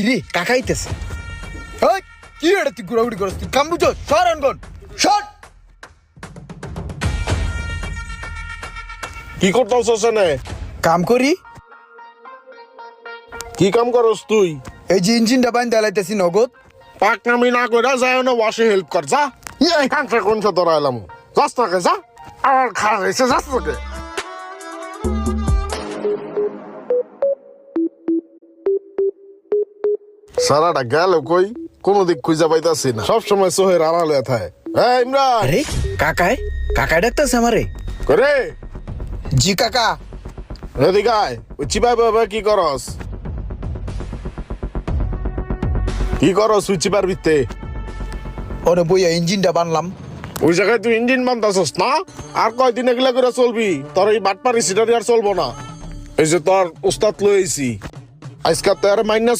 রে কাকাইতেছে ওই কি এটা তুই ঘুরাঘুরি করস তুই কাম বুঝো সর অনগন সর কি করতেছস এনে? কাম করি কি কাম করস তুই? এই যে ইঞ্জিনটা বাইন দালাইতেছি নগদ পাকনামি না কইরা যায় না ওয়াশে হেল্প কর যা। এই কাঞ্চে কোন সে ধরাইলাম যাস না কে যা। আর খারাপ হয়েছে যাস না কে? সারাটা গেল কই কোনো দিক খুঁজে পাইতাছি না, সব সময় সোহের আড়ালে থাকে। এই ইমরান আরে কাকাই ডাকতেছে আমারে করে জি কাকা এদিকে আয়। ওই চিপাই বাবা কি করস? কি করস ওই চিপার ভিত্তে? ওরে বইয়া ইঞ্জিনটা বানলাম ওই জায়গায় তুই ইঞ্জিন বানতাছস না? আর কয়দিন এগুলা করে চলবি? তোর এই বাটপারি সিটারি আর চলবো না। এই যে তোর উস্তাদ লইছি আজকাল তো আর মাইনা